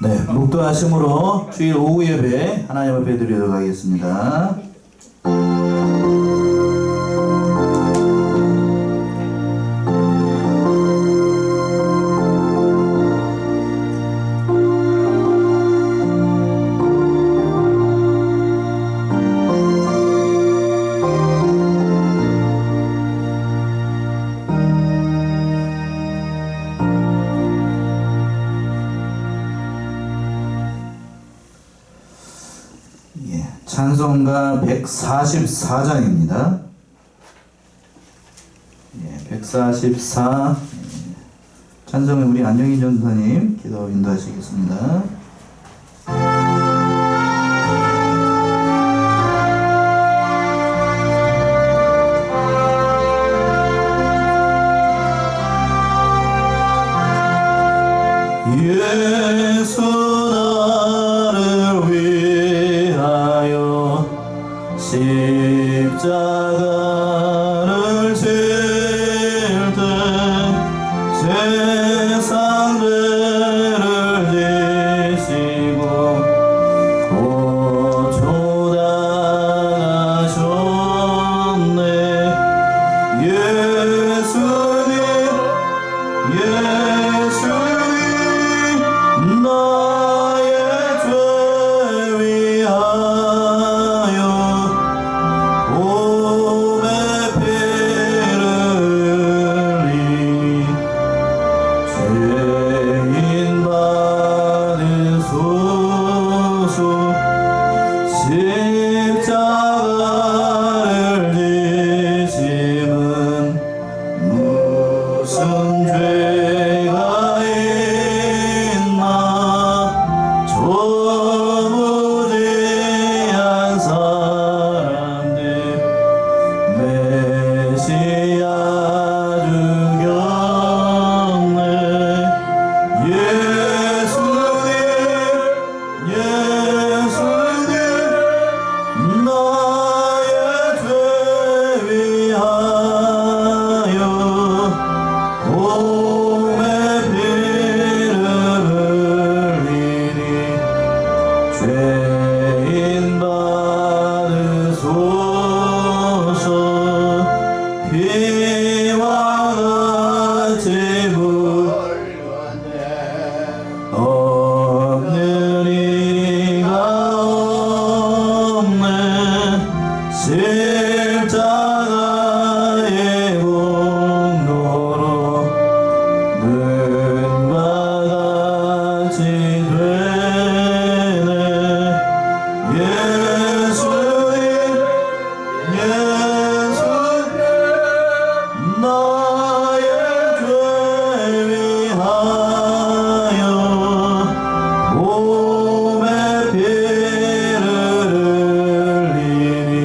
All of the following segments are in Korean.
네, 묵도하심으로 주일 오후 예배 하나님 앞에 드리도록 하겠습니다. 찬송가 144장입니다. 144 찬송에 우리 안영희 전사님 기도 인도하시겠습니다. 예수 나를 위하여 십자가를 질 때 세상들을 지시고 고초당하셨네. 예수님 나의 죄 위하여 몸에 피를 흘리 죄인 받으소서. 십자가를 지심은 무슨 죄가 있나. 조무지한 사람들 메시아 죽였네. 예수님 나의 죄 위하여 몸에 피를 흘리니 죄인 받으소서. 피와 같이 없는 이가 없네. 십자가의 공로로 눈과 같이 되네. 예수님 나의 죄 위하여 몸에 피를 흘리니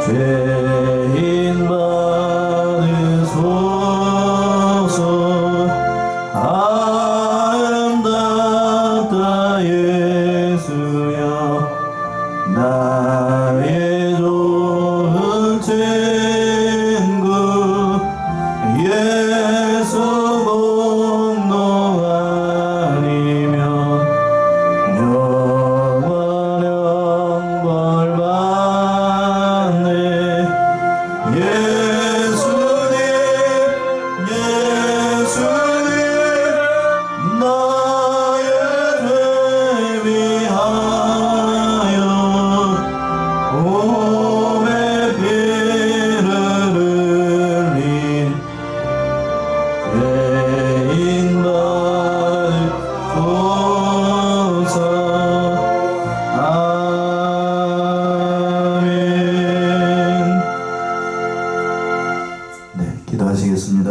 죄인 받으소서. 아름답다 예수여 나의 좋은 친구. 예수 공로 아니면 영원한 벌 받네. 예수님 나의 죄 위하여 몸에 피를 흘린 죄인 받으소서. 아멘. 네, 기도하시겠습니다.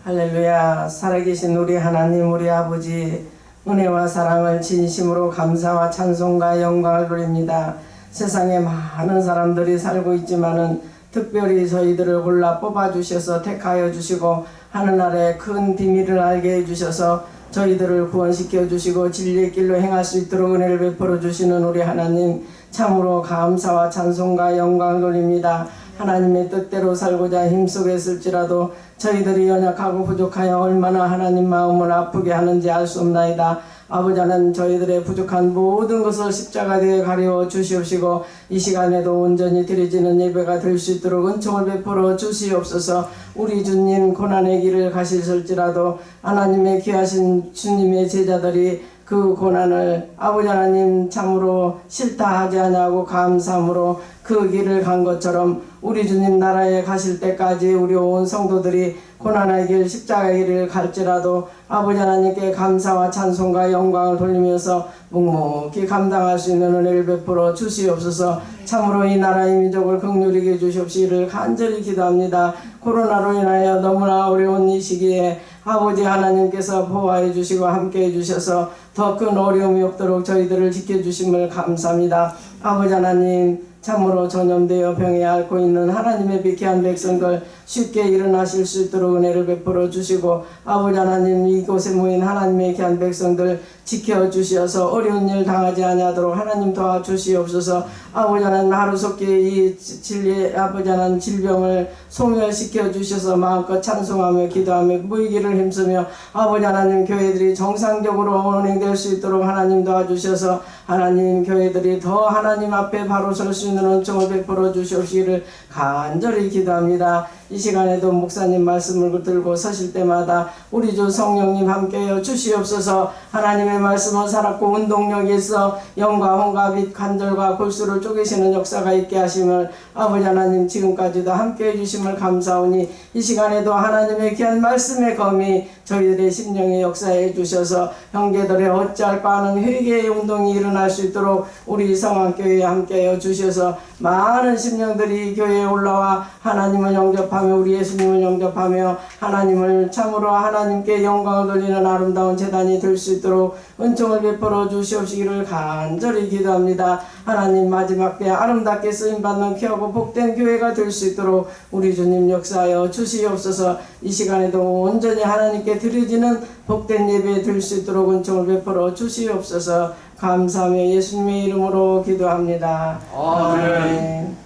할렐루야. 살아계신 우리 하나님, 우리 아버지, 은혜와 사랑을 진심으로 감사와 찬송과 영광을 드립니다. 세상에 많은 사람들이 살고 있지만은 특별히 저희들을 골라 뽑아주셔서 택하여 주시고 하늘나라의 큰 비밀을 알게 해주셔서 저희들을 구원시켜 주시고 진리의 길로 행할 수 있도록 은혜를 베풀어 주시는 우리 하나님, 참으로 감사와 찬송과 영광을 돌립니다. 하나님의 뜻대로 살고자 힘쓰겠을지라도 저희들이 연약하고 부족하여 얼마나 하나님 마음을 아프게 하는지 알 수 없나이다. 아버지 하나님, 저희들의 부족한 모든 것을 십자가에 가려 주시옵시고 이 시간에도 온전히 드려지는 예배가 될 수 있도록 은총을 베풀어 주시옵소서. 우리 주님 고난의 길을 가시실지라도 하나님의 귀하신 주님의 제자들이 그 고난을 아버지 하나님 참으로 싫다 하지 아니하고 감사함으로 그 길을 간 것처럼 우리 주님 나라에 가실 때까지 우리 온 성도들이 고난의 길 십자가의 길을 갈지라도 아버지 하나님께 감사와 찬송과 영광을 돌리면서 묵묵히 감당할 수 있는 은혜를 베풀어 주시옵소서. 참으로 이 나라의 민족을 긍휼히 여주시옵시기를 간절히 기도합니다. 코로나로 인하여 너무나 어려운 이 시기에 아버지 하나님께서 보호해 주시고 함께 해 주셔서 더 큰 어려움이 없도록 저희들을 지켜주심을 감사합니다. 아버지 하나님, 참으로 전염되어 병에 앓고 있는 하나님의 비키한 백성들 쉽게 일어나실 수 있도록 은혜를 베풀어 주시고 아버지 하나님, 이곳에 모인 하나님의 귀한 백성들 지켜주셔서 어려운 일 당하지 아니하도록 하나님 도와주시옵소서. 아버지 하나님, 하루속히 이 진리 아버지 하나님 질병을 소멸시켜 주셔서 마음껏 찬송하며 기도하며 무의기를 힘쓰며 아버지 하나님, 교회들이 정상적으로 운행될 수 있도록 하나님 도와주셔서 하나님, 교회들이 더 하나님 앞에 바로 설 수 있는 은총을 베풀어 주시옵시기를 간절히 기도합니다. 이 시간에도 목사님 말씀을 들고 서실 때마다 우리 주 성령님 함께하여 주시옵소서. 하나님의 말씀은 살았고 운동력이 있어 영과 혼과 빛 관절과 골수를 쪼개시는 역사가 있게 하심을 아버지 하나님 지금까지도 함께해 주심을 감사오니 이 시간에도 하나님의 귀한 말씀의 검이 저희들의 심령에 역사해 주셔서 형제들의 어찌할까 하는 회개의 운동이 일어날 수 있도록 우리 성황교회에 함께하여 주셔서 많은 심령들이 교회에 올라와 하나님을 영접하며 우리 예수님을 영접하며 하나님을 참으로 하나님께 영광을 돌리는 아름다운 제단이 될 수 있도록 은총을 베풀어 주시옵시기를 간절히 기도합니다. 하나님, 마지막 때 아름답게 쓰임받는 귀하고 복된 교회가 될 수 있도록 우리 주님 역사하여 주시옵소서. 이 시간에도 온전히 하나님께 드려지는 복된 예배 될 수 있도록 은총을 베풀어 주시옵소서. 감사하며 예수님의 이름으로 기도합니다. 아멘.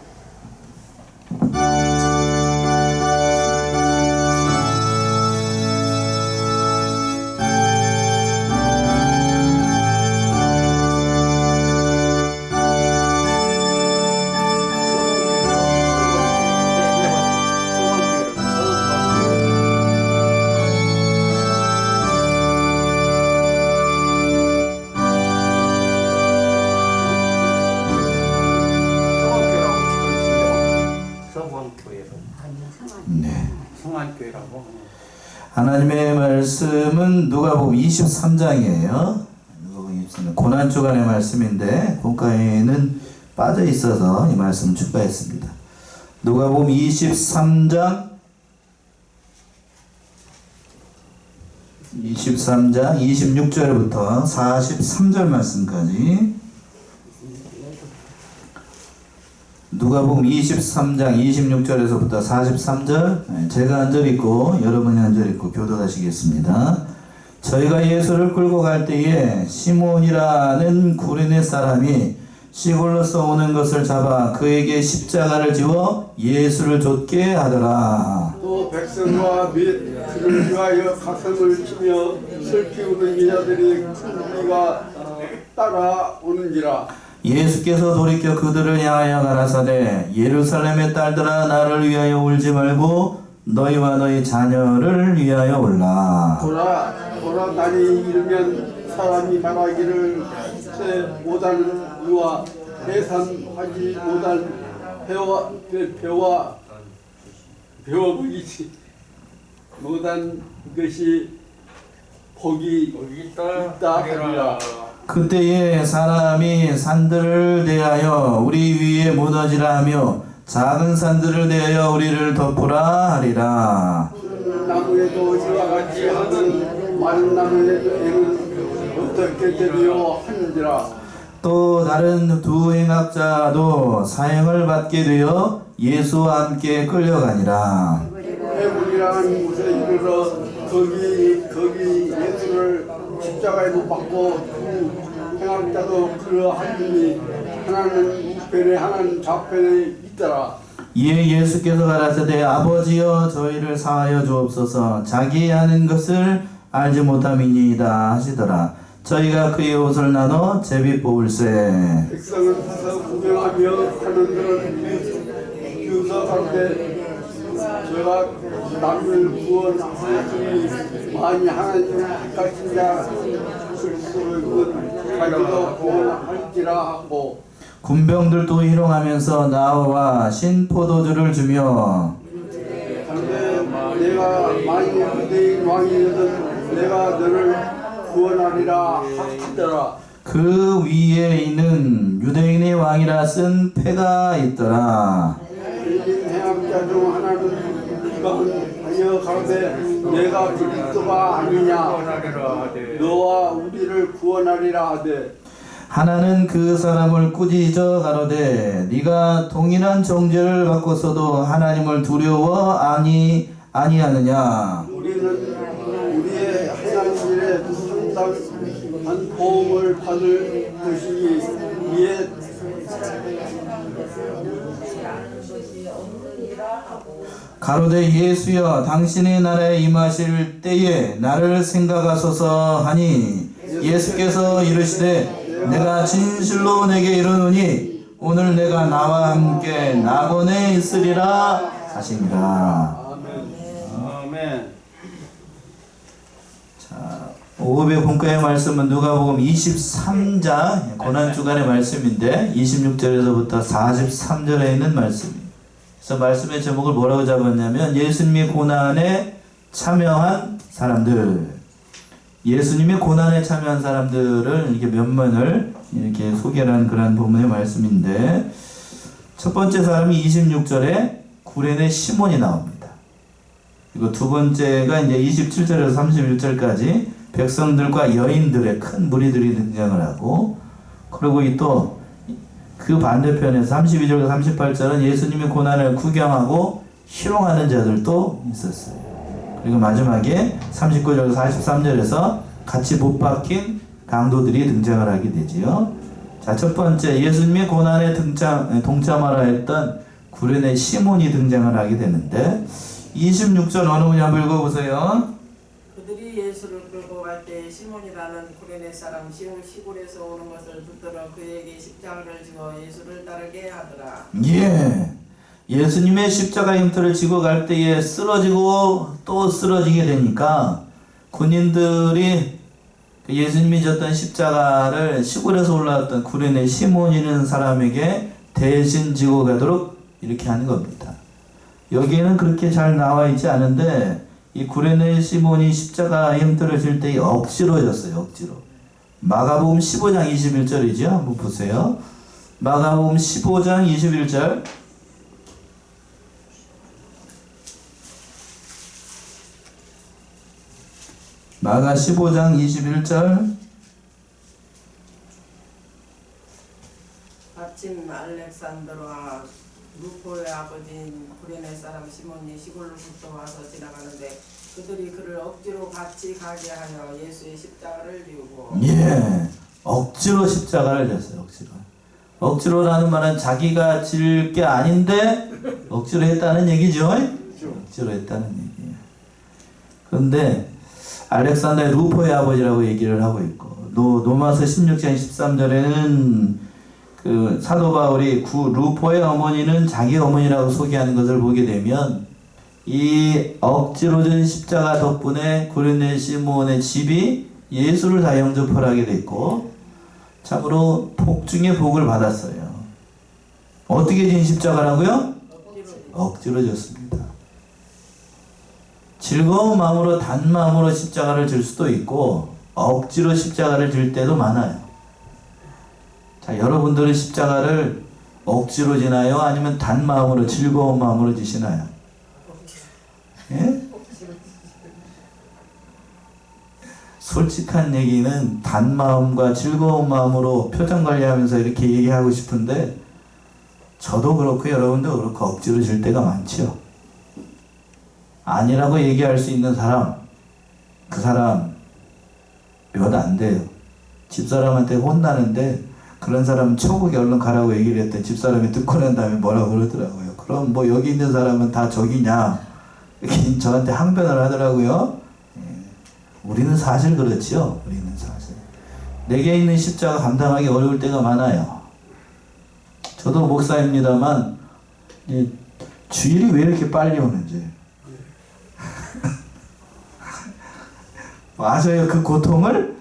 하나님의 말씀은 누가복음 23장이에요. 고난 주간의 말씀인데 본가에는 빠져 있어서 이 말씀을 추가했습니다. 누가복음 23장 26절부터 43절 말씀까지. 누가복음 23장 26절에서부터 43절, 제가 한 절 읽고 여러분이 한 절 읽고 교도하시겠습니다. 저희가 예수를 끌고 갈 때에 시몬이라는 구레네 사람이 시골로서 오는 것을 잡아 그에게 십자가를 지워 예수를 좇게 하더라. 또 백성과 및 그를 위하여 가슴을 치며 슬피 우는 여자들이 큰 무리가 따라오는지라. 예수께서 돌이켜 그들을 향하여 가라사대 예루살렘의 딸들아, 나를 위하여 울지 말고 너희와 너희 자녀를 위하여 울라. 보라 날이 이르면 사람이 말하기를 새 못하는 이와 해산하지 못할 배와 보이지 못한 것이 복이 있다 하리라. 그때에 사람이 산들을 대하여 우리 위에 무너지라 하며 작은 산들을 대하여 우리를 덮으라 하리라. 나무에도 이와 같이 하는 마른 나무에는 어떻게 되리요 하는지라. 또 다른 두 행악자도 사형을 받게 되어 예수와 함께 끌려가니라. 해물이라는 곳에 이르러 거기 예수를 십자가에 못 박고 그 행악자도 그러하니 하나는 우편에 하나는 좌편에 있더라. 이에 예수께서 가라사대 아버지여 저희를 사하여 주옵소서 자기 하는 것을 알지 못함이니이다 하시더라. 저희가 그의 옷을 나눠 제비 뽑을세. 백성은 가서 구경하며 하는들은 비웃어 가는데 제가 남을 구원하시니 만이 하나님 택하신 자 그리스도를 자기도 구원할지라 하고 군병들도 희롱하면서 나와 신포도주를 주며 그런데 내가 만일 유대인 왕이거든 내가 너를 구원하리라 하시더라. 그 위에 있는 유대인의 왕이라 쓴 패가 있더라. 일인 행악자 중 하나는 비방하여 가로되 내가 그리스도가 아니냐 너와 우리를 구원하리라 하되 하나는 그 사람을 꾸짖어 가로되 네가 동일한 정죄를 받고서도 하나님을 두려워 아니하느냐. 우리는 우리의 행한 일에 상당한 보험을 받을 것이니 이에 가로되 예수여 당신의 나라에 임하실 때에 나를 생각하소서 하니 예수께서 이르시되 내가 진실로 내게 이르노니 오늘 내가 나와 함께 낙원에 있으리라 하시니라. 아멘. 자, 500 본가의 말씀은 누가복음 23장 고난주간의 말씀인데 26절에서부터 43절에 있는 말씀입니다. 그래서 말씀의 제목을 뭐라고 잡았냐면 예수님의 고난에 참여한 사람들. 예수님의 고난에 참여한 사람들을 이렇게 면면을 이렇게 소개한 그런 본문의 말씀인데 첫 번째 사람이 26절에 구레네 시몬이 나옵니다. 그리고 두 번째가 이제 27절에서 31절까지 백성들과 여인들의 큰 무리들이 등장을 하고 그리고 또 그 반대편에서 32절과 38절은 예수님의 고난을 구경하고 희롱하는 자들도 있었어요. 그리고 마지막에 39절 43절에서 같이 못 박힌 강도들이 등장을 하게 되지요. 자, 첫 번째 예수님의 고난에 동참하라 했던 구레네 시몬이 등장을 하게 되는데 26절 어느 분이 한번 읽어보세요. 그들이 예수를 끌고 갈 때 시몬이라는 구레네 사람 시골에서 오는 것을 붙들어 그에게 십자가를 지고 예수를 따르게 하더라. 예. 예수님의 십자가 형태를 지고 갈 때에 쓰러지고 또 쓰러지게 되니까 군인들이 예수님이 졌던 십자가를 시골에서 올라왔던 구레네 시몬이라는 사람에게 대신 지고 가도록 이렇게 하는 겁니다. 여기에는 그렇게 잘 나와 있지 않은데 이 구레네 시몬이 십자가 형태를 질 때 억지로 졌어요. 억지로. 마가복음 15장 21절이죠. 한번 보세요. 마가복음 15장 21절. 마가 15장 21절. 마침 알렉산더와 루포의 아버지인 구레네 사람 시몬이 시골로부터 와서 지나가는데 그들이 그를 억지로 같이 가게 하여 예수의 십자가를 지우고 예, 억지로 십자가를 졌어요. 억지로. 억지로라는 말은 자기가 질 게 아닌데 억지로 했다는 얘기죠. 억지로 했다는 얘기예요. 그런데 알렉산더의 루포의 아버지라고 얘기를 하고 있고 로마서 16장 13절에는 그 사도 바울이 루포의 어머니는 자기 어머니라고 소개하는 것을 보게 되면 이 억지로 진 십자가 덕분에 구레네 시몬의 집이 예수를 다 영접을 하게 됐고 참으로 복 중에 복을 받았어요. 어떻게 진 십자가라고요? 억지로 졌습니다. 즐거운 마음으로 단 마음으로 십자가를 질 수도 있고 억지로 십자가를 질 때도 많아요. 자, 여러분들은 십자가를 억지로 지나요? 아니면 단 마음으로 즐거운 마음으로 지시나요? 예? 솔직한 얘기는 단 마음과 즐거운 마음으로 표정 관리하면서 이렇게 얘기하고 싶은데 저도 그렇고 여러분도 그렇고 억지로 질 때가 많죠. 아니라고 얘기할 수 있는 사람, 그 사람 몇 안 돼요. 집사람한테 혼나는데 그런 사람은 천국에 얼른 가라고 얘기를 했더니 집사람이 듣고 난 다음에 뭐라고 그러더라고요. 그럼 뭐 여기 있는 사람은 다 저기냐 이렇게 저한테 항변을 하더라고요. 예. 우리는 사실 그렇죠. 우리는 사실 내게 있는 십자가 감당하기 어려울 때가 많아요. 저도 목사입니다만 주일이 왜 이렇게 빨리 오는지 아셔요. 그 고통을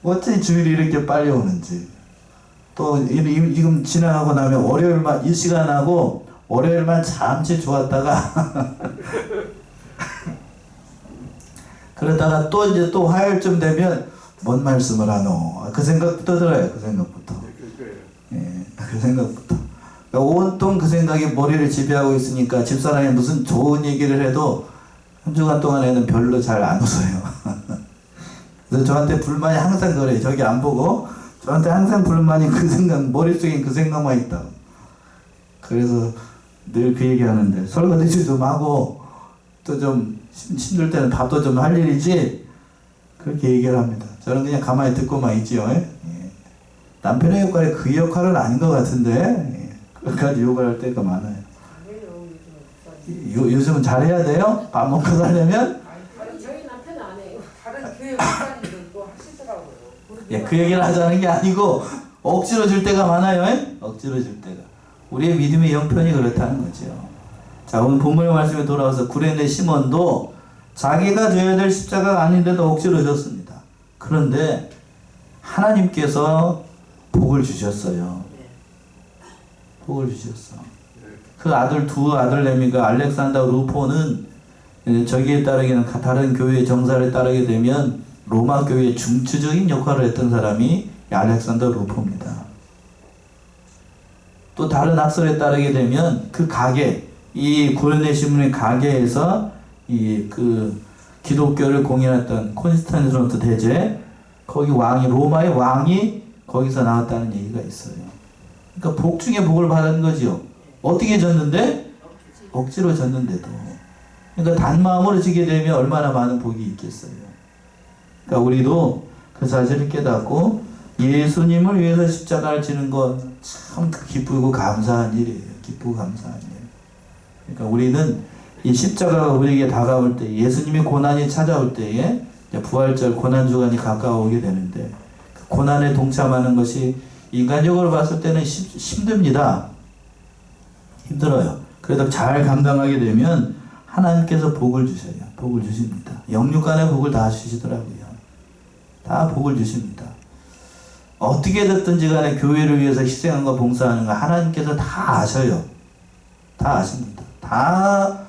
어째 주일이 이렇게 빨리 오는지. 또 지금 지나가고 나면 월요일만 이 시간하고 월요일만 잠시 좋았다가 그러다가 또 이제 또 화요일쯤 되면 뭔 말씀을 하노 그 생각부터 들어요. 그 생각부터. 그 생각부터. 그러니까 온통 그 생각이 머리를 지배하고 있으니까 집사람이 무슨 좋은 얘기를 해도 한 주간 동안에는 별로 잘 안 웃어요. 그래서 저한테 불만이 항상 그래요. 저기 안 보고 저한테 항상 불만이 그 생각, 머릿속에 그 생각만 있다. 그래서 늘 그 얘기 하는데 설거지 좀 하고 또 좀 힘들 때는 밥도 좀 할 일이지 그렇게 얘기를 합니다. 저는 그냥 가만히 듣고만 있지요. 예? 남편의 역할이 그 역할은 아닌 것 같은데 그까지 욕을 할 때가 많아요. 요즘은 잘해야 돼요? 밥 먹고 살려면? 저희 남편은 안 해요. 다른 교회 목사님들도 하시더라고요. 예, 그 얘기를 하자는 게 아니고 억지로 줄 때가 많아요. 예? 억지로 줄 때가. 우리의 믿음의 형편이 그렇다는 거죠. 자, 오늘 본문의 말씀에 돌아와서 구레네 시몬도 자기가 져야 될 십자가가 아닌데도 억지로 졌습니다. 그런데 하나님께서 복을 주셨어요. 복을 주셨어. 그 아들 두 아들내미가 알렉산더 루포는 저기에 따르기는 다른 교회의 정사를 따르게 되면 로마 교회의 중추적인 역할을 했던 사람이 알렉산더 루포입니다. 또 다른 학설에 따르게 되면 그 가게, 이 구레네 시몬의 가게에서 이 그 기독교를 공인했던 콘스탄티노스 대제, 거기 왕이 로마의 왕이 거기서 나왔다는 얘기가 있어요. 그러니까 복 중에 복을 받은 거지요. 어떻게 졌는데? 억지로 졌는데도. 그러니까 단마음으로 지게 되면 얼마나 많은 복이 있겠어요. 그러니까 우리도 그 사실을 깨닫고 예수님을 위해서 십자가를 지는 건 참 기쁘고 감사한 일이에요. 기쁘고 감사한 일. 그러니까 우리는 이 십자가가 우리에게 다가올 때, 예수님의 고난이 찾아올 때에 부활절 고난주간이 가까워오게 되는데 그 고난에 동참하는 것이 인간적으로 봤을 때는 힘듭니다. 힘들어요. 그래도 잘 감당하게 되면 하나님께서 복을 주셔요. 복을 주십니다. 영육간의 복을 다 주시더라고요. 다 복을 주십니다. 어떻게 됐든지 간에 교회를 위해서 희생한 거 봉사하는 거 하나님께서 다 아셔요. 다 아십니다. 다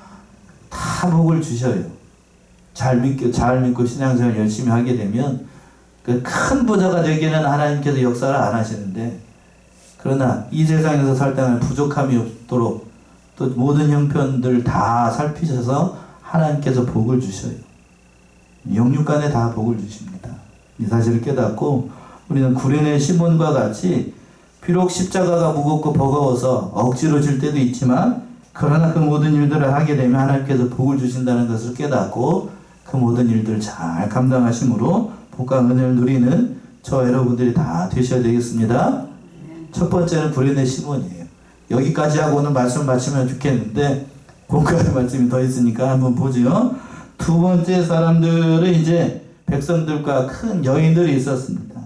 복을 주셔요. 잘 믿고 신앙생활 열심히 하게 되면 그 큰 부자가 되기는 하나님께서 역사를 안 하시는데, 그러나 이 세상에서 살 때는 부족함이 없도록 또 모든 형편들 다 살피셔서 하나님께서 복을 주셔요. 영육간에 다 복을 주십니다. 이 사실을 깨닫고 우리는 구레네 시몬과 같이 비록 십자가가 무겁고 버거워서 억지로 질 때도 있지만, 그러나 그 모든 일들을 하게 되면 하나님께서 복을 주신다는 것을 깨닫고 그 모든 일들을 잘 감당하심으로 복과 은혜를 누리는 저 여러분들이 다 되셔야 되겠습니다. 첫 번째는 구레네 시몬이에요. 여기까지 하고 오늘 말씀 마치면 좋겠는데 공부할 말씀이 더 있으니까 한번 보죠. 두 번째 사람들은 이제 백성들과 큰 여인들이 있었습니다.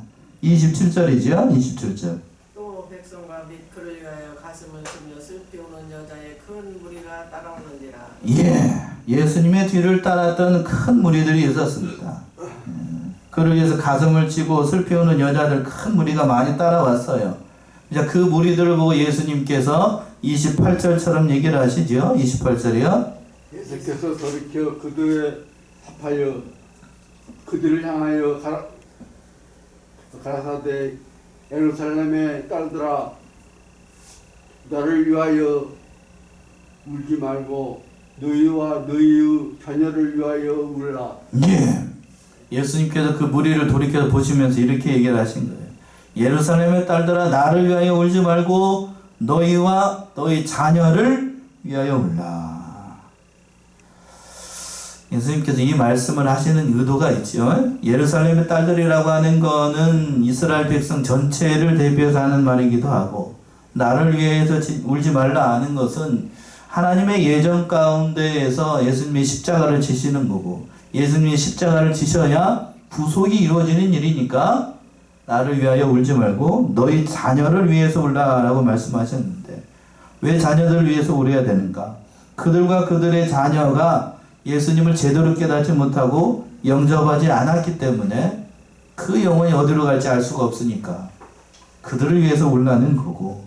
27절이죠. 27절. 또 백성과 및 그를 위하여 가슴을 치며 슬피 우는 여자의 큰 무리가 따라오는지라. 예, 예수님의 뒤를 따랐던 큰 무리들이 있었습니다. 그를 위해서 가슴을 치고 슬피 우는 여자들 큰 무리가 많이 따라왔어요. 이제 그 무리들을 보고 예수님께서 28절처럼 얘기를 하시죠. 28절이요. 예수께서 돌이켜 그들에 합하여 그들을 향하여 가라사대 예루살렘의 딸들아, 나를 위하여 울지 말고 너희와 너희의 자녀를 위하여 울라. 예, 예수님께서 그 무리를 돌이켜 보시면서 이렇게 얘기를 하신 거예요. 예루살렘의 딸들아, 나를 위하여 울지 말고 너희와 너희 자녀를 위하여 울라. 예수님께서 이 말씀을 하시는 의도가 있죠. 예루살렘의 딸들이라고 하는 거는 이스라엘 백성 전체를 대표해서 하는 말이기도 하고, 나를 위해서 울지 말라 하는 것은 하나님의 예정 가운데에서 예수님이 십자가를 지시는 거고, 예수님이 십자가를 지셔야 구속이 이루어지는 일이니까 나를 위하여 울지 말고 너희 자녀를 위해서 울라라고 말씀하셨는데, 왜 자녀들을 위해서 울어야 되는가? 그들과 그들의 자녀가 예수님을 제대로 깨닫지 못하고 영접하지 않았기 때문에 그 영혼이 어디로 갈지 알 수가 없으니까 그들을 위해서 울라는 거고,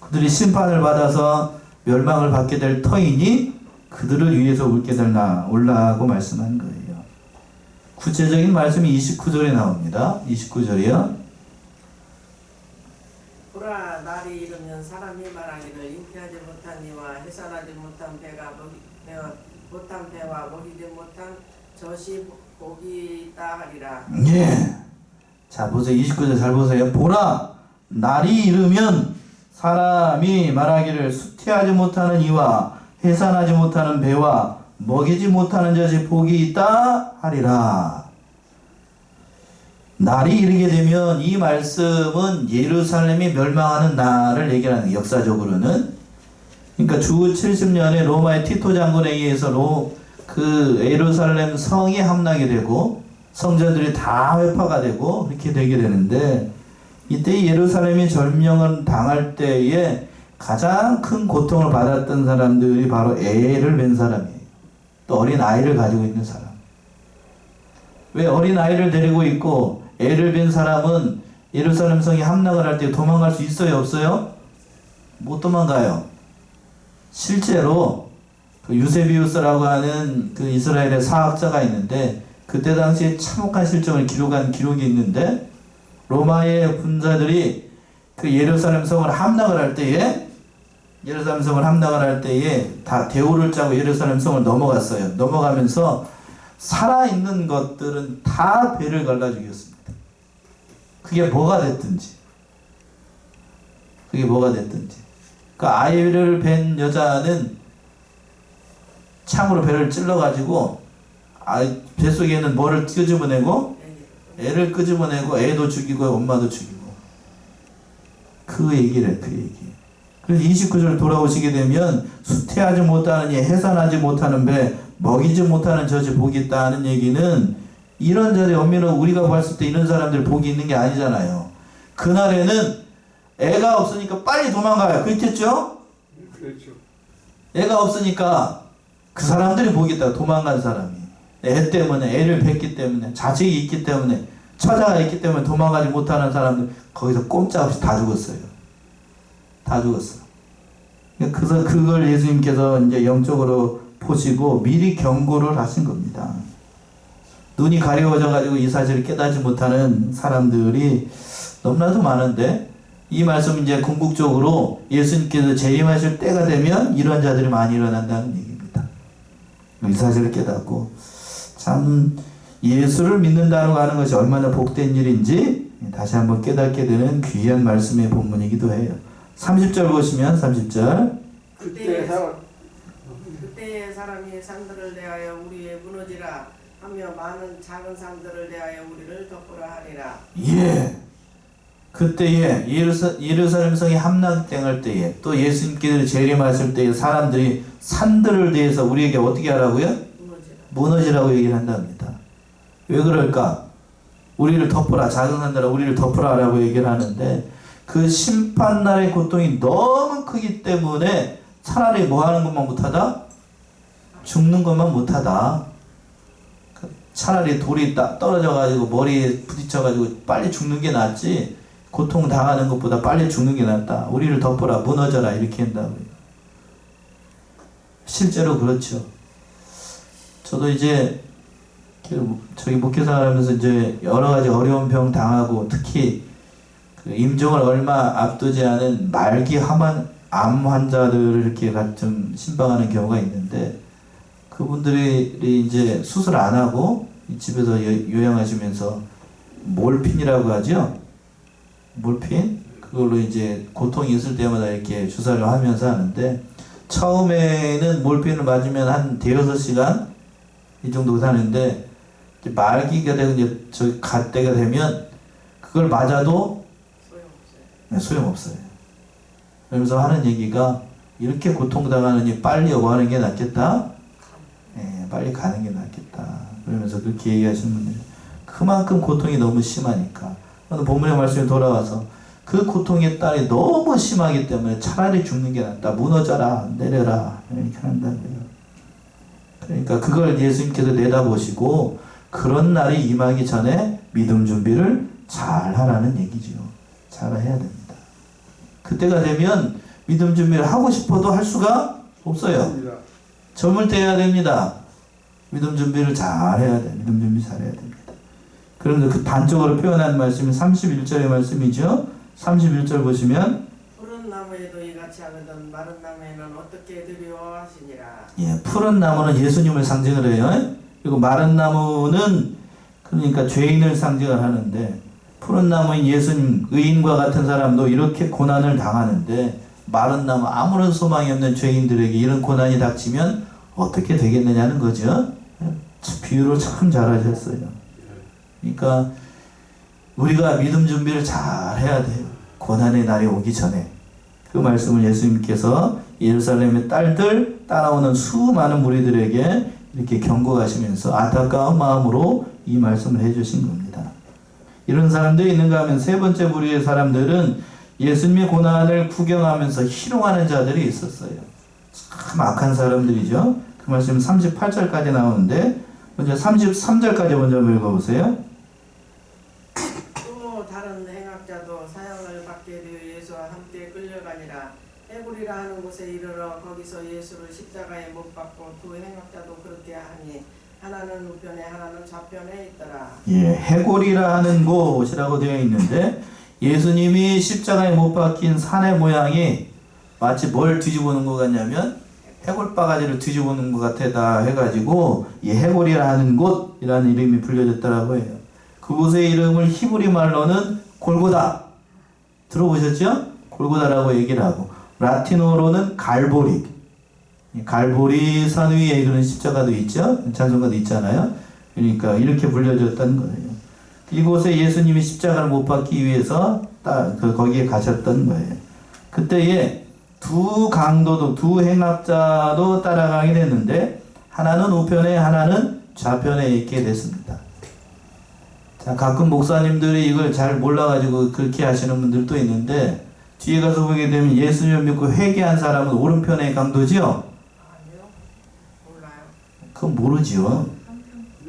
그들이 심판을 받아서 멸망을 받게 될 터이니 그들을 위해서 울라고 말씀한 거예요. 구체적인 말씀이 29절에 나옵니다. 29절이요. 보라, 날이 이르면 사람이 말하기를 잉태하지 못한 이와 해산하지 못한 배와 먹이지 못한 젖이 복이 있다 하리라. 예. 자, 보세요. 29절 잘 보세요. 보라, 날이 이르면 사람이 말하기를 수태하지 못하는 이와 해산하지 못하는 배와 먹이지 못하는 젖이 복이 있다 하리라. 날이 이르게 되면 이 말씀은 예루살렘이 멸망하는 날을 얘기하는 거예요. 역사적으로는. 그러니까 주 70년에 로마의 티토 장군에 의해서 예루살렘 성이 함락이 되고 성전들이 다 회파가 되고 그렇게 되게 되는데, 이때 예루살렘이 절명을 당할 때에 가장 큰 고통을 받았던 사람들이 바로 애를 뵌 사람이에요. 또 어린 아이를 가지고 있는 사람. 왜 어린 아이를 데리고 있고 애를 뵌 사람은 예루살렘 성이 함락을 할 때 도망갈 수 있어요, 없어요? 못 도망가요. 실제로 그 유세비우스라고 하는 그 이스라엘의 사학자가 있는데, 그때 당시에 참혹한 실정을 기록한 기록이 있는데, 로마의 군사들이 그 예루살렘 성을 함락을 할 때에 다 대오를 짜고 예루살렘 성을 넘어갔어요. 넘어가면서 살아있는 것들은 다 배를 갈라 죽였습니다. 그게 뭐가 됐든지. 그 아이를 뵌 여자는 창으로 배를 찔러가지고 뱃속에 있는 뭐를 끄집어내고 애를 끄집어내고 애도 죽이고 엄마도 죽이고, 그 얘기래. 그래서 29절 돌아오시게 되면 수태하지 못하는 이, 해산하지 못하는 배, 먹이지 못하는 젖이 복이 있다 하는 얘기는, 이런 자들의 엄밀은 우리가 봤을 때 이런 사람들 복이 있는 게 아니잖아요. 그날에는 애가 없으니까 빨리 도망가요. 그렇겠죠? 그렇죠. 애가 없으니까 그 사람들이 복이 있다. 도망간 사람이. 애 때문에, 애를 뵙기 때문에, 자식이 있기 때문에, 처자가 있기 때문에 도망가지 못하는 사람들, 거기서 꼼짝없이 다 죽었어요. 그래서 그걸 예수님께서 이제 영적으로 보시고 미리 경고를 하신 겁니다. 눈이 가려워져 가지고 이 사실을 깨닫지 못하는 사람들이 너무나도 많은데, 이 말씀 이제 궁극적으로 예수님께서 재림하실 때가 되면 이런 자들이 많이 일어난다는 얘기입니다. 이 사실을 깨닫고 참 예수를 믿는다고 하는 것이 얼마나 복된 일인지 다시 한번 깨닫게 되는 귀한 말씀의 본문이기도 해요. 30절 보시면 30절. 그때 그때의 사람이 산들을 대하여 우리의 무너지라 하며 많은 작은 산들을 대하여 우리를 덮으라 하리라. 예. 그때에 예루살렘 성이 함락당할 때에, 또 예수님께서 재림하실 때에 사람들이 산들을 대해서 우리에게 어떻게 하라고요? 무너지라고 얘기를 한답니다. 왜 그럴까? 우리를 덮으라, 작은 산들아 우리를 덮으라 라고 얘기를 하는데, 그 심판날의 고통이 너무 크기 때문에 차라리 뭐 하는 것만 못하다? 죽는 것만 못하다. 차라리 돌이 떨어져가지고 머리에 부딪혀가지고 빨리 죽는 게 낫지, 고통 당하는 것보다 빨리 죽는 게 낫다. 우리를 덮어라, 무너져라, 이렇게 한다고요. 실제로 그렇죠. 저도 이제 저기 목회생활하면서 이제 여러 가지 어려운 병 당하고, 특히 그 임종을 얼마 앞두지 않은 말기 암 환자들을 이렇게 좀 신방하는 경우가 있는데, 그분들이 이제 수술 안 하고 집에서 요양하시면서 몰핀이라고 하죠. 몰핀? 그걸로 이제 고통이 있을 때마다 이렇게 주사를 하면서 하는데, 처음에는 몰핀을 맞으면 한 대여섯 시간 이 정도 사는데 이제 말기가 되고 이제 저 갈 때가 되면 그걸 맞아도 소용없어요. 그러면서 하는 얘기가 이렇게 고통당하느니 빨리 여보하는 게 낫겠다. 빨리 가는 게 낫겠다. 그러면서 그렇게 얘기하시는 분들이 그만큼 고통이 너무 심하니까 오늘 본문의 말씀에 돌아와서 그 고통의 딸이 너무 심하기 때문에 차라리 죽는 게 낫다. 무너져라, 내려라 이렇게 한다고요. 그러니까 그걸 예수님께서 내다보시고 그런 날이 임하기 전에 믿음 준비를 잘 하라는 얘기지요. 잘 해야 됩니다. 그때가 되면 믿음 준비를 하고 싶어도 할 수가 없어요. 점을 떼야 됩니다. 믿음 준비를 잘 해야 돼. 믿음 준비 잘 해야 됩니다. 그런데 그 단적으로 표현한 말씀이 31절의 말씀이죠. 31절 보시면 푸른 나무에도 이같이 하거든 마른 나무에는 어떻게 드리오 하시니라. 예, 푸른 나무는 예수님을 상징을 해요. 그리고 마른 나무는 그러니까 죄인을 상징을 하는데 푸른 나무인 예수님 의인과 같은 사람도 이렇게 고난을 당하는데 마른 나무 아무런 소망이 없는 죄인들에게 이런 고난이 닥치면 어떻게 되겠느냐는 거죠. 비유를 참 잘하셨어요. 그러니까 우리가 믿음 준비를 잘 해야 돼요. 고난의 날이 오기 전에. 그 말씀을 예수님께서 예루살렘의 딸들 따라오는 수많은 무리들에게 이렇게 경고하시면서 안타까운 마음으로 이 말씀을 해주신 겁니다. 이런 사람들이 있는가 하면 세 번째 무리의 사람들은 예수님의 고난을 구경하면서 희롱하는 자들이 있었어요. 참 악한 사람들이죠. 그 말씀 38절까지 나오는데 먼저 33절까지 먼저 읽어보세요. 또 다른 행악자도 사형을 받게 되어 예수와 함께 끌려가니라. 해골이라 하는 곳에 이르러 거기서 예수를 십자가에 못 박고 두 행악자도 그렇게 하니 하나는 우편에 하나는 좌편에 있더라. 예, 해골이라 하는 곳이라고 되어 있는데 예수님이 십자가에 못 박힌 산의 모양이 마치 뭘 뒤집어 놓은 것 같냐면 해골 바가지를 뒤집어 놓은 것 같다 해가지고 이 해골이라 하는 곳이라는 이름이 불려졌다라고 해요. 그곳의 이름을 히브리 말로는 골고다 들어보셨죠? 골고다라고 얘기를 하고 라틴어로는 갈보리. 갈보리 산 위에 그런 십자가도 있죠. 찬송가도 있잖아요. 그러니까 이렇게 불려졌다는 거예요. 이곳에 예수님이 십자가를 못 박기 위해서 거기에 가셨던 거예요. 그때에 두 강도도 두 행악자도 따라가게 됐는데 하나는 우편에 하나는 좌편에 있게 됐습니다. 자, 가끔 목사님들이 이걸 잘 몰라가지고 그렇게 하시는 분들도 있는데 뒤에 가서 보게 되면 예수님을 믿고 회개한 사람은 오른편의 강도지요? 아니요. 몰라요. 그건 모르지요.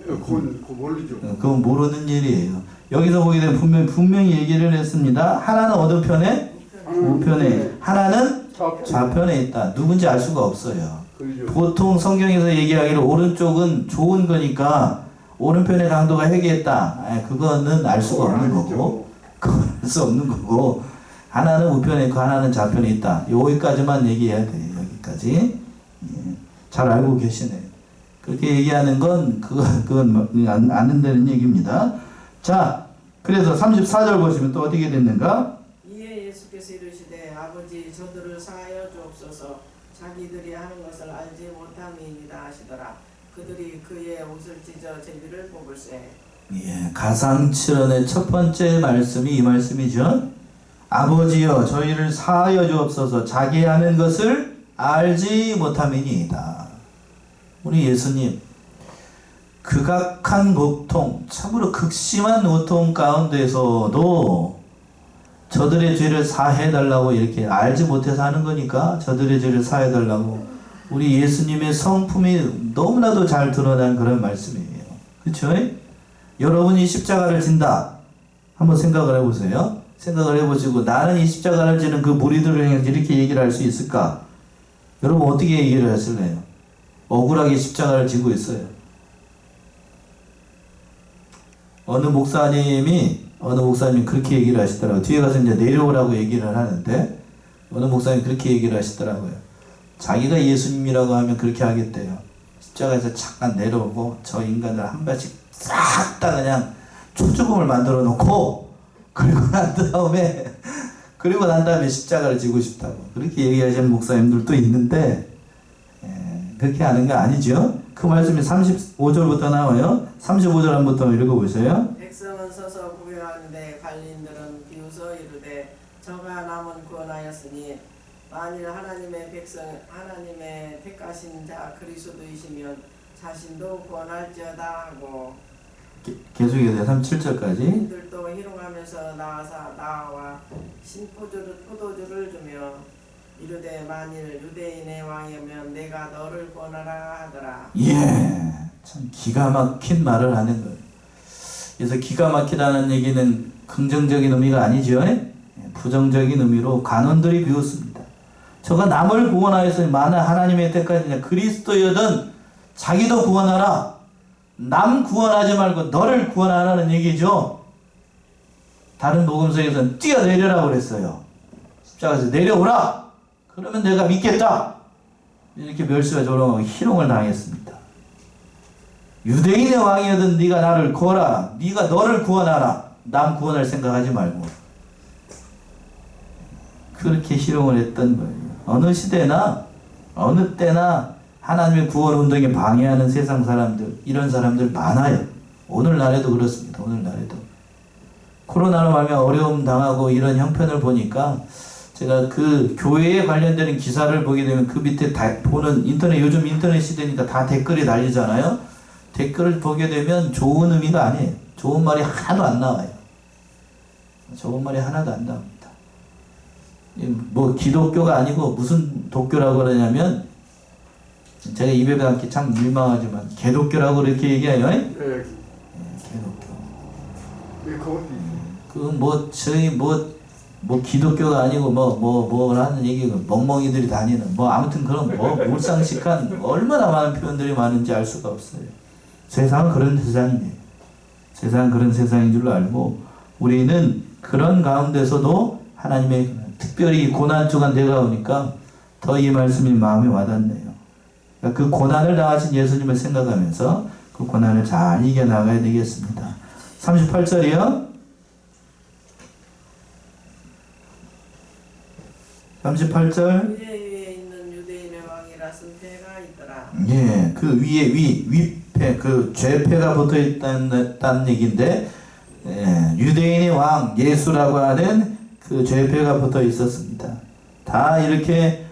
그건 모르죠. 그건 모르는 일이에요. 여기서 보게 되면 분명히 얘기를 했습니다. 하나는 어느 편에? 우편에. 하나는 좌편에 있다. 누군지 알 수가 없어요. 그렇죠. 보통 성경에서 얘기하기를 오른쪽은 좋은 거니까 오른편의 강도가 회개했다. 그거는 알 수가 없는 거고, 그건 알 수 없는 거고, 하나는 우편에 있고 하나는 좌편에 있다. 여기까지만 얘기해야 돼요. 여기까지. 예. 잘 알고 계시네요. 그렇게 얘기하는 건 그건 안 된다는 얘기입니다. 자, 그래서 34절 보시면 또 어떻게 됐는가? 이에 예수께서 이르시되 아버지 저들을 사하여 주옵소서 자기들이 하는 것을 알지 못함이니이다 하시더라. 그들이 그의 옷을 찢어 제비를 뽑을세. 예, 가상칠언의 첫 번째 말씀이 이 말씀이죠. 아버지여 저희를 사하여 주옵소서 자기 하는 것을 알지 못함이니이다. 우리 예수님 극악한 고통, 참으로 극심한 고통 가운데서도 저들의 죄를 사해달라고 이렇게 알지 못해서 하는 거니까 저들의 죄를 사해달라고 우리 예수님의 성품이 너무나도 잘 드러난 그런 말씀이에요. 그렇죠? 여러분이 십자가를 진다. 한번 생각을 해보세요. 생각을 해보시고 나는 이 십자가를 지는 그 무리들을 향해서 이렇게 얘기를 할 수 있을까? 여러분 어떻게 얘기를 하실래요? 억울하게 십자가를 지고 있어요. 어느 목사님이 그렇게 얘기를 하시더라고요. 뒤에 가서 이제 내려오라고 얘기를 하는데 어느 목사님이 그렇게 얘기를 하시더라고요. 자기가 예수님이라고 하면 그렇게 하겠대요. 십자가에서 잠깐 내려오고 저 인간을 한 발씩 싹 다 그냥 초죽음을 만들어 놓고 그리고 난 다음에 십자가를 지고 싶다고 그렇게 얘기하시는 목사님들도 있는데 그렇게 하는 거 아니죠. 그 말씀이 35절부터 나와요. 35절 한부터 읽어보세요. 백성은 서서 구경하는데 관리인들은 비웃어 이르되 저가 남은 구원하였으니 만일 하나님의 백성 하나님의 택하신 자 그리스도이시면 자신도 구원할지어다 하고 계속해서 37절까지. 인들도 희롱하면서 나와 포도주를 주며 이르되 만일 유대인의 왕이면 내가 너를 구원하라 하더라. 예, 참 기가 막힌 말을 하는 거예요. 그래서 기가 막히다는 얘기는 긍정적인 의미가 아니죠. 부정적인 의미로 간원들이 비웃습니다. 저가 남을 구원하였으니 만일 하나님의 때까지 그리스도여든 자기도 구원하라. 남 구원하지 말고 너를 구원하라는 얘기죠. 다른 복음서에서는 뛰어내려라 그랬어요. 십자가에서 내려오라. 그러면 내가 믿겠다. 이렇게 멸시가 조롱하고 희롱을 당했습니다. 유대인의 왕이여든 네가 나를 구하라. 네가 너를 구원하라. 남 구원할 생각하지 말고. 그렇게 희롱을 했던 거예요. 어느 시대나 어느 때나 하나님의 구원 운동에 방해하는 세상 사람들, 이런 사람들 많아요. 오늘날에도 그렇습니다. 오늘날에도. 코로나로 말미암아 어려움 당하고 이런 형편을 보니까 제가 그 교회에 관련되는 기사를 보게 되면 그 밑에 보는 요즘 인터넷 시대니까 다 댓글이 달리잖아요. 댓글을 보게 되면 좋은 의미가 아니에요. 좋은 말이 하나도 안 나와요. 좋은 말이 하나도 안 나옵니다. 뭐 기독교가 아니고 무슨 독교라고 그러냐면 제가 입에 담기 참 민망하지만 개독교라고 이렇게 얘기해요. 네. 개독교. 네, 그것도 있어요. 저희 기독교가 아니고 뭐라는 얘기가 멍멍이들이 다니는 아무튼 그런 몰상식한 얼마나 많은 표현들이 많은지 알 수가 없어요. 세상은 그런 세상이에요. 세상은 그런 세상인 줄로 알고 우리는 그런 가운데서도 하나님의 특별히 고난 주간 되어오니까 더 이 말씀이 마음에 와닿네요. 그러니까 그 고난을 당하신 예수님을 생각하면서 그 고난을 잘 이겨나가야 되겠습니다. 38절이요. 38절. 위에 있는 유대인의 왕이라 승패가 있더라. 예, 그 위에 위패, 그 죄패가 붙어 있다는 얘기인데, 유대인의 왕 예수라고 하는 그 죄패가 붙어 있었습니다. 다 이렇게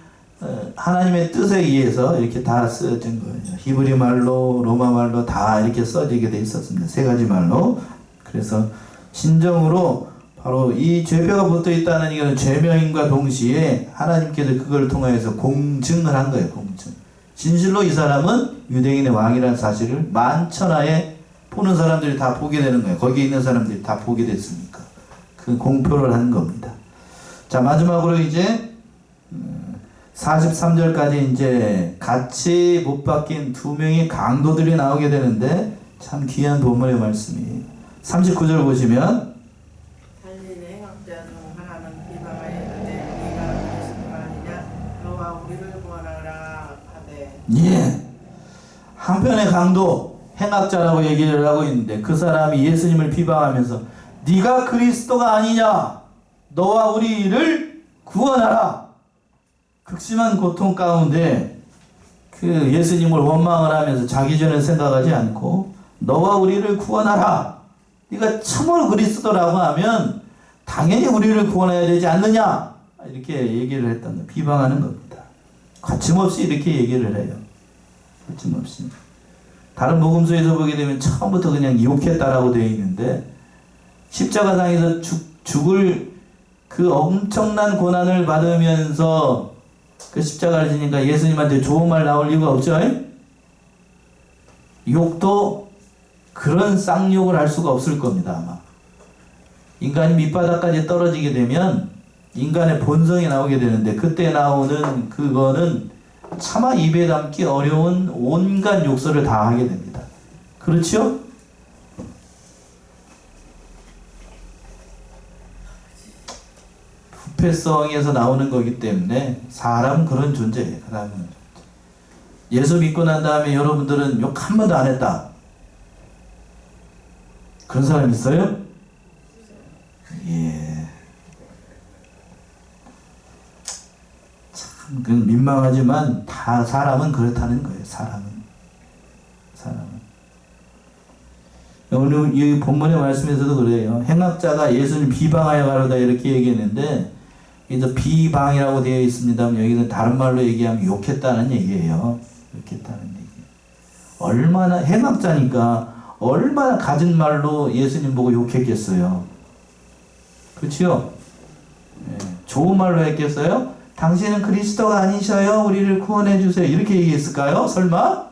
하나님의 뜻에 의해서 이렇게 다 써진 거예요. 히브리 말로, 로마 말로 다 이렇게 써지게 돼 있었습니다. 세 가지 말로. 그래서 신정으로 바로 이 죄표가 붙어 있다는 이거는 죄명인과 동시에 하나님께서 그걸 통하여서 공증을 한 거예요. 공증. 진실로 이 사람은 유대인의 왕이라는 사실을 만천하에 보는 사람들이 다 보게 되는 거예요. 거기에 있는 사람들이 다 보게 됐으니까. 그 공표를 한 겁니다. 자, 마지막으로 이제 43절까지 이제 같이 못 박힌 두 명의 강도들이 나오게 되는데 참 귀한 본문의 말씀이에요. 39절 보시면 달린 행악자 중 하나는 비방하여 이르되 네가 그리스도가 아니냐 너와 우리를 구원하라 하되. 예, 한편의 강도 행악자라고 얘기를 하고 있는데 그 사람이 예수님을 비방하면서 네가 그리스도가 아니냐 너와 우리를 구원하라. 극심한 고통 가운데 그 예수님을 원망을 하면서 자기 전에 생각하지 않고 너와 우리를 구원하라. 네가 참으로 그리스도라고 하면 당연히 우리를 구원해야 되지 않느냐 이렇게 얘기를 했던 거, 비방하는 겁니다. 거침없이 이렇게 얘기를 해요. 거침없이. 다른 복음서에서 보게 되면 처음부터 그냥 욕했다라고 되어 있는데 십자가상에서 죽을 그 엄청난 고난을 받으면서 그 십자가를 지니까 예수님한테 좋은 말 나올 이유가 없죠. 욕도 그런 쌍욕을 할 수가 없을 겁니다. 아마 인간이 밑바닥까지 떨어지게 되면 인간의 본성이 나오게 되는데 그때 나오는 그거는 차마 입에 담기 어려운 온갖 욕설을 다 하게 됩니다. 그렇죠? 부패성에서 나오는 거기 때문에 사람은 그런 존재예요. 예수 믿고 난 다음에 여러분들은 욕 한 번도 안 했다. 그런 사람 있어요? 예. 참, 민망하지만 다 사람은 그렇다는 거예요. 사람은. 오늘 이 본문의 말씀에서도 그래요. 행악자가 예수님 비방하여 가로다 이렇게 얘기했는데 여기서 비방이라고 되어 있습니다만 여기는 다른 말로 얘기하면 욕했다는 얘기예요. 욕했다는 얘기. 얼마나 행악자니까 얼마나 가진 말로 예수님 보고 욕했겠어요. 그렇죠? 예, 좋은 말로 했겠어요? 당신은 그리스도가 아니셔요. 우리를 구원해 주세요. 이렇게 얘기했을까요? 설마?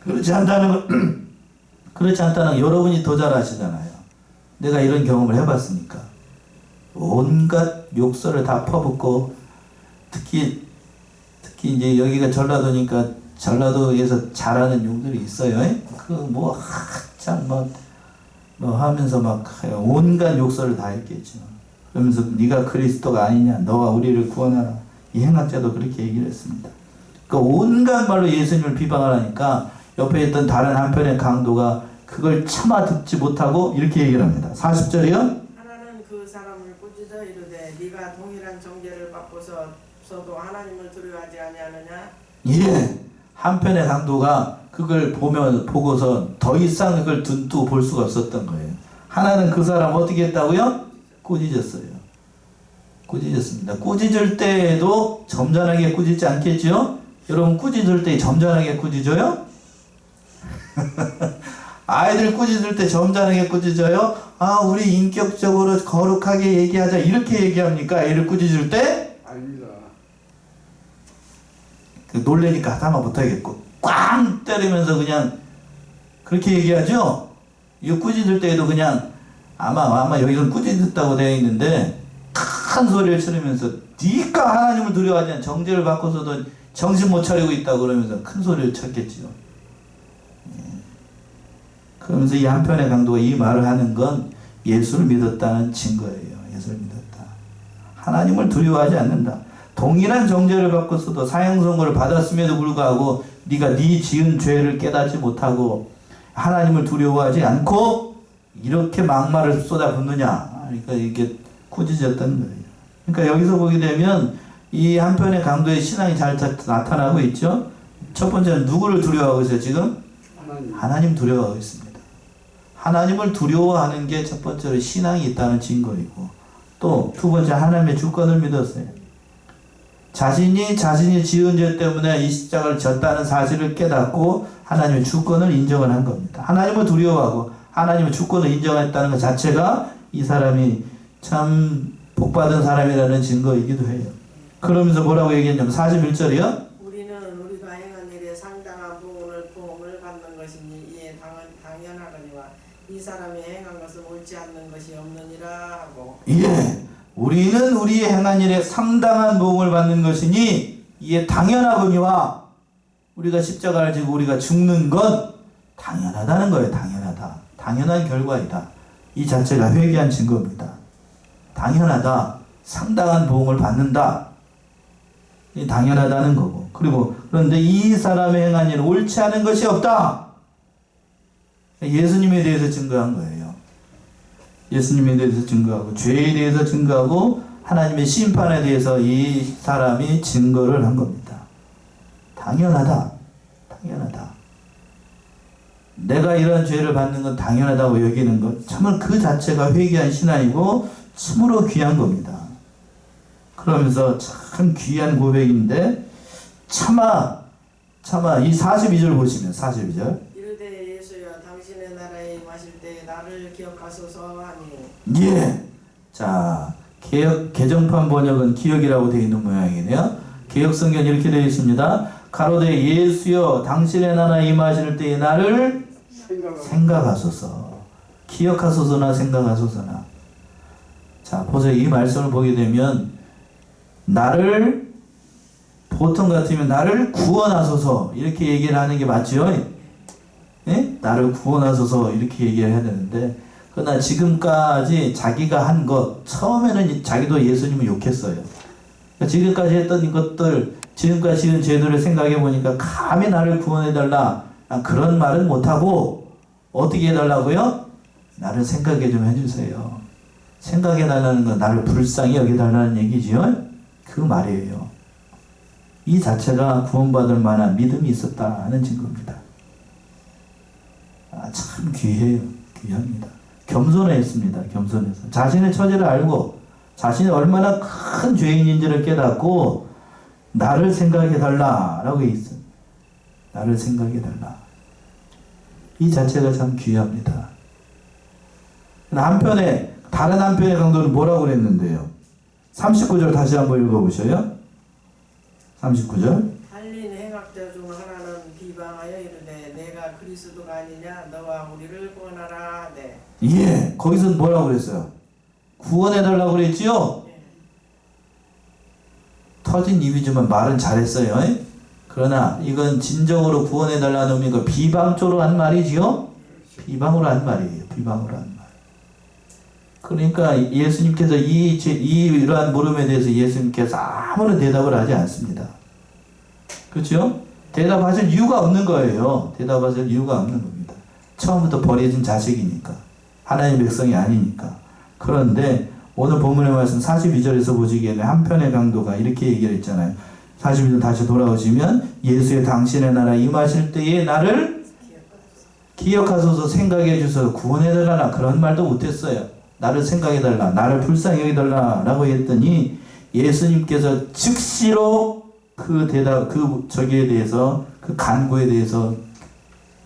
그렇지 않다는 건 여러분이 더 잘 아시잖아요. 내가 이런 경험을 해봤으니까. 온갖 욕설을 다 퍼붓고 특히 이제 여기가 전라도니까 전라도에서 잘하는 용들이 있어요. 하면서 막 온갖 욕설을 다 했겠죠. 그러면서 네가 그리스도가 아니냐, 너가 우리를 구원하라. 이 행악자도 그렇게 얘기를 했습니다. 그러니까 온갖 말로 예수님을 비방하라니까 옆에 있던 다른 한편의 강도가 그걸 차마 듣지 못하고 이렇게 얘기를 합니다. 40절이요. 하나는 그 사람을 꾸짖어 이르되 네가 동일한 정죄를 받고서도 하나님을 두려워하지 아니하느냐. 예, 한편의 강도가 그걸 보고서 더 이상 그걸 둔두 볼 수가 없었던 거예요. 하나는 그 사람 어떻게 했다고요? 꾸짖었어요. 꾸짖었습니다. 꾸짖을 때에도 점잖하게 꾸짖지 않겠죠? 여러분 꾸짖을 때 점잖하게 꾸짖어요? 아이들 꾸짖을 때 점잖하게 꾸짖어요? 아, 우리 인격적으로 거룩하게 얘기하자 이렇게 얘기합니까? 애를 꾸짖을 때? 아닙니다. 놀래니까 하다만 못하겠고 꽝 때리면서 그냥 그렇게 얘기하죠? 이거 꾸짖을 때에도 그냥 아마 여기는 꾸짖었다고 되어 있는데 큰 소리를 치르면서 니가 하나님을 두려워하지 않냐, 정죄를 받고서도 정신 못 차리고 있다고 그러면서 큰 소리를 쳤겠지요. 그러면서 이 한편의 강도가 이 말을 하는 건 예수를 믿었다는 증거예요. 예수를 믿었다. 하나님을 두려워하지 않는다. 동일한 정죄를 받고서도 사형 선고를 받았음에도 불구하고 네가 네 지은 죄를 깨닫지 못하고 하나님을 두려워하지 않고 이렇게 막말을 쏟아붓느냐. 그러니까 이게 꾸짖었다는 거예요. 그러니까 여기서 보게 되면 이 한편의 강도의 신앙이 잘 나타나고 있죠. 첫 번째는 누구를 두려워하고 있어요? 지금? 하나님 두려워하고 있습니다. 하나님을 두려워하는 게 첫 번째로 신앙이 있다는 증거이고 또 두 번째 하나님의 주권을 믿었어요. 자신이 지은 죄 때문에 이 십자가를 졌다는 사실을 깨닫고 하나님의 주권을 인정을 한 겁니다. 하나님을 두려워하고 하나님의 주권을 인정했다는 것 자체가 이 사람이 참 복받은 사람이라는 증거이기도 해요. 그러면서 뭐라고 얘기했냐면 41절이요. 우리는 우리가 행한 일에 상당한 보응을 받는 것이니 이에 당연하거니와 이 사람이 행한 것은 옳지 않는 것이 없느니라 하고. 예, 우리는 우리의 행한 일에 상당한 보응을 받는 것이니 이에 당연하거니와 우리가 십자가를 지고 우리가 죽는 건 당연하다는 거예요. 당연한 결과이다. 이 자체가 회개한 증거입니다. 당연하다. 상당한 보응을 받는다. 당연하다는 거고. 그런데 이 사람의 행한 일은 옳지 않은 것이 없다. 예수님에 대해서 증거한 거예요. 예수님에 대해서 증거하고 죄에 대해서 증거하고 하나님의 심판에 대해서 이 사람이 증거를 한 겁니다. 당연하다. 내가 이런 죄를 받는 건 당연하다고 여기는 것, 참으로 그 자체가 회개한 신앙이고 참으로 귀한 겁니다. 그러면서 참 귀한 고백인데 차마 이 42절 보시면 42절 이르되 예수여 당신의 나라에 임하실 때 나를 기억하소서 하니. 예. 자, 개정판 번역은 기억이라고 되어 있는 모양이네요. 개혁성경 이렇게 되어 있습니다. 가로되 예수여 당신의 나라에 임하실 때에 나를 생각하소서. 기억하소서나 생각하소서나. 자, 보세요. 이 말씀을 보게 되면 나를 보통 같으면 나를 구원하소서 이렇게 얘기를 하는 게 맞죠? 예? 나를 구원하소서 이렇게 얘기를 해야 되는데 그러나 지금까지 자기가 한 것 처음에는 자기도 예수님을 욕했어요. 그러니까 지금까지 했던 것들 지금까지 지은 죄들을 생각해 보니까 감히 나를 구원해달라 그런 말은 못하고 어떻게 해달라고요? 나를 생각해 좀 해주세요. 생각해달라는 건 나를 불쌍히 여겨달라는 얘기지요. 그 말이에요. 이 자체가 구원받을 만한 믿음이 있었다는 증거입니다. 참 귀해요. 귀합니다. 겸손했습니다. 겸손해서 자신의 처지를 알고 자신이 얼마나 큰 죄인인지를 깨닫고 나를 생각해달라라고 있어요. 나를 생각해달라. 이 자체가 참 귀합니다. 한편에 다른 한편의 강도는 뭐라고 그랬는데요? 39절 다시 한번 읽어보셔요. 39절. 달린 행악자 중 하나는 비방하여 이르되 내가 그리스도가 아니냐 너와 우리를 구원하라. 네. 예, 거기서 뭐라고 그랬어요? 구원해달라고 그랬지요? 터진 입이지만 말은 잘했어요. 그러나 이건 진정으로 구원해달라는 의미가 비방조로 한 말이지요? 비방으로 한 말이에요. 비방으로 한 말. 그러니까 예수님께서 이러한 물음에 대해서 예수님께서 아무런 대답을 하지 않습니다. 그렇죠? 대답하실 이유가 없는 거예요. 대답하실 이유가 없는 겁니다. 처음부터 버려진 자식이니까. 하나님의 백성이 아니니까. 그런데 오늘 본문의 말씀 42절에서 보시기에는 한편의 강도가 이렇게 얘기를 했잖아요. 42절 다시 돌아오시면 예수의 당신의 나라 임하실 때에 나를 기억하소서 생각해 주소서 구원해달라 그런 말도 못했어요. 나를 생각해달라 나를 불쌍히 여기달라 라고 했더니 예수님께서 즉시로 그 대답 저기에 대해서 그 간구에 대해서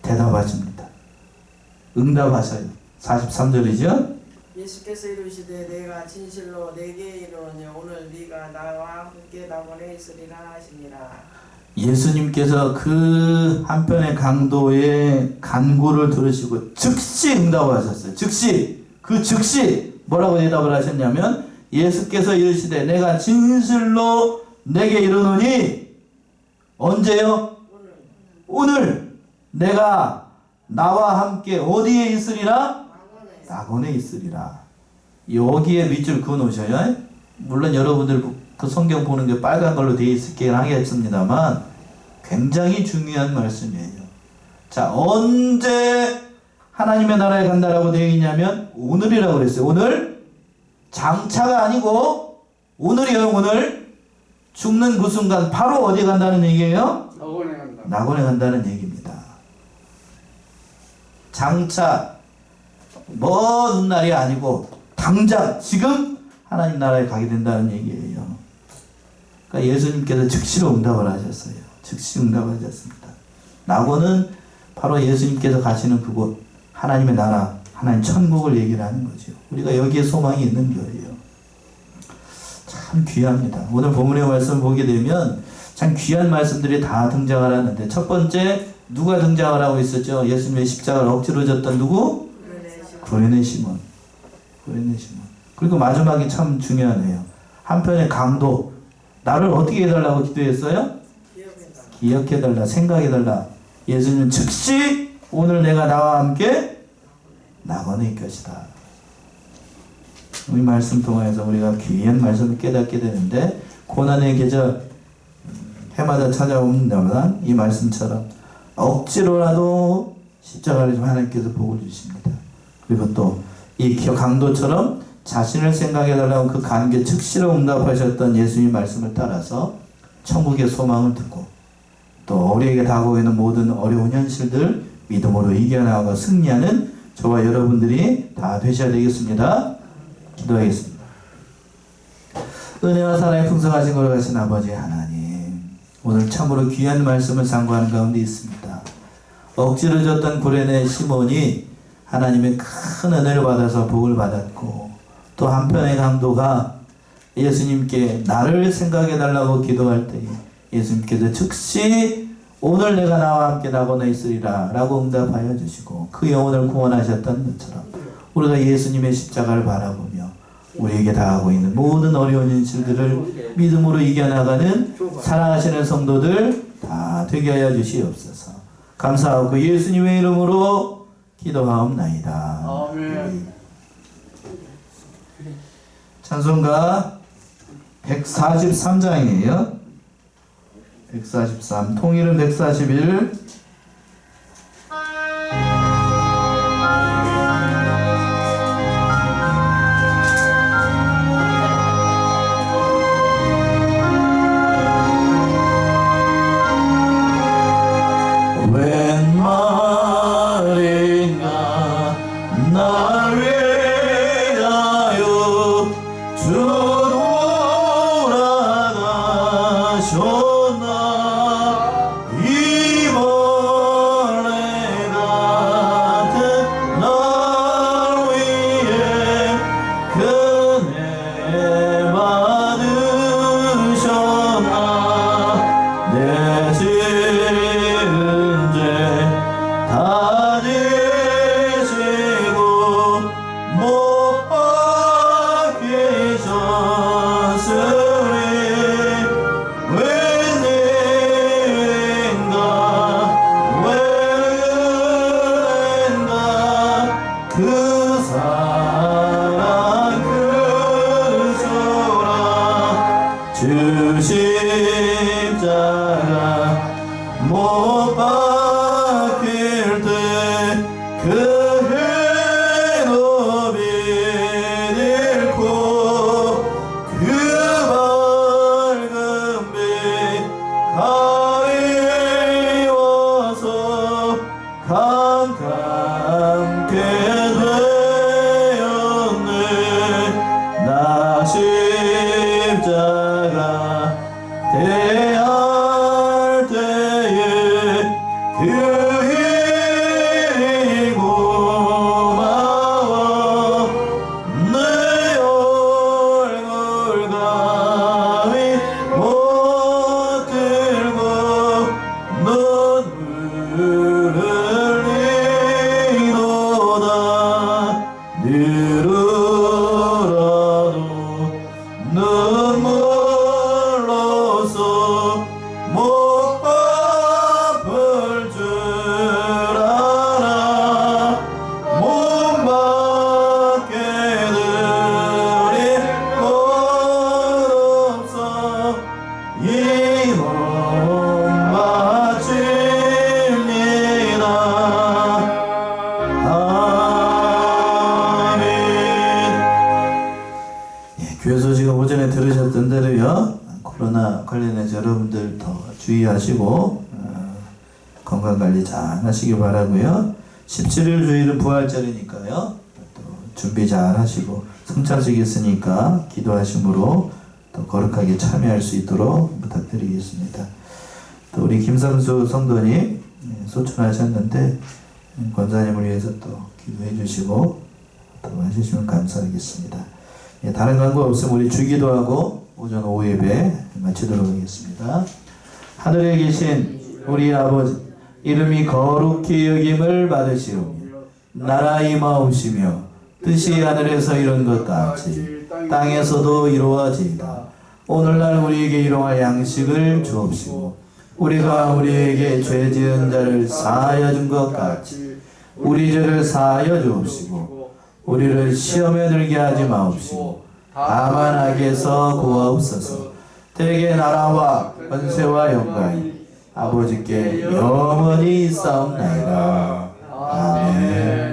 대답하십니다. 응답하셔요. 43절이죠. 예수께서 이르시되 내가 진실로 내게 이르노니 오늘 네가 나와 함께 낙원에 있으리라 하시니라. 예수님께서 그 한편의 강도의 간구를 들으시고 즉시 응답하셨어요. 즉시 뭐라고 대답을 하셨냐면 예수께서 이르시되 내가 진실로 내게 이르노니 언제요? 오늘 내가 나와 함께 어디에 있으리라? 낙원에 있으리라. 여기에 밑줄 그어 놓으셔요. 물론 여러분들 그 성경 보는 게 빨간 걸로 되어 있긴 하겠습니다만 굉장히 중요한 말씀이에요. 자, 언제 하나님의 나라에 간다라고 되어 있냐면 오늘이라고 그랬어요. 오늘 장차가 아니고 오늘이에요. 오늘 죽는 그 순간 바로 어디 간다는 얘기예요? 낙원에 간다. 낙원에 간다는 얘기입니다. 장차 먼 날이 아니고 당장 지금 하나님 나라에 가게 된다는 얘기예요. 그러니까 예수님께서 즉시로 응답을 하셨어요. 즉시 응답하셨습니다. 낙원은 바로 예수님께서 가시는 그곳 하나님의 나라 하나님 천국을 얘기를 하는 거죠. 우리가 여기에 소망이 있는 거예요. 참 귀합니다. 오늘 본문의 말씀을 보게 되면 참 귀한 말씀들이 다 등장을 하는데 첫 번째 누가 등장을 하고 있었죠? 예수님의 십자가를 억지로 졌던 누구? 구레네 시몬. 그리고 마지막이 참 중요하네요. 한편의 강도 나를 어떻게 해달라고 기도했어요? 기억해달라 생각해달라. 예수님은 즉시 오늘 내가 나와 함께 낙원에 있을 것이다. 이 말씀 통해서 우리가 귀한 말씀을 깨닫게 되는데 고난의 계절 해마다 찾아옵니다만 이 말씀처럼 억지로라도 십자가를 좀 하나님께서 복을 주십니다. 그리고 또 이 강도처럼 자신을 생각해달라고 그 간구에 즉시로 응답하셨던 예수님의 말씀을 따라서 천국의 소망을 듣고 또 우리에게 다가오고 있는 모든 어려운 현실들 믿음으로 이겨나가고 승리하는 저와 여러분들이 다 되셔야 되겠습니다. 기도하겠습니다. 은혜와 사랑에 풍성하신 걸어가신 아버지 하나님, 오늘 참으로 귀한 말씀을 상고하는 가운데 있습니다. 억지로 졌던 구레네 시몬이 하나님의 큰 은혜를 받아서 복을 받았고 또 한편의 강도가 예수님께 나를 생각해달라고 기도할 때 예수님께서 즉시 오늘 내가 나와 함께 낙원에 있으리라 라고 응답하여 주시고 그 영혼을 구원하셨던 것처럼 우리가 예수님의 십자가를 바라보며 우리에게 다가오고 있는 모든 어려운 현실들을 믿음으로 이겨나가는 사랑하시는 성도들 다 되게 하여 주시옵소서. 감사하고 예수님의 이름으로 기도하옵나이다. 아멘. 찬송가 143장이에요. 143 통일은 141. 웬 말이 주 십자가 못 박힐 때 그 해노비 잃고 그 밝은 빛 가리워서 감감케 되었네. 나 십자가 대할 때에 그 힘이 고마워 내 얼굴 감히 못 들고 눈물을 흘리도다. 늘어라도 눈물로써 못 갚을 줄 알아. 못 받게 드릴 것 없어 이 몸 바칩니다. 아멘. 교회 소식은 오전에 들으셨던 대로요, 코로나 관련해서 여러분들 더 주의하시고 건강관리 잘 하시기 바라고요. 17일 주일은 부활절이니까요, 또 준비 잘 하시고 성찬식 있으니까 기도하심으로 또 거룩하게 참여할 수 있도록 부탁드리겠습니다. 또 우리 김삼수 성도님 소천하셨는데 권사님을 위해서 또 기도해 주시고 또 해주시면 감사하겠습니다. 다른 광고 없으면 우리 주기도하고 오전 오후 예배 마치도록 하겠습니다. 하늘에 계신 우리 아버지, 이름이 거룩히 여김을 받으시오며 나라 임하옵시며 뜻이 하늘에서 이룬 것 같이 땅에서도 이루어지이다. 오늘날 우리에게 일용할 양식을 주옵시고 우리가 우리에게 죄 지은 자를 사하여 준 것 같이 우리 죄를 사하여 주옵시고 우리를 시험에 들게 하지 마옵시고 다만 악에서 구하옵소서. 대개 나라와 권세와 영광이 아버지께 영원히 있사옵나이다. 아멘.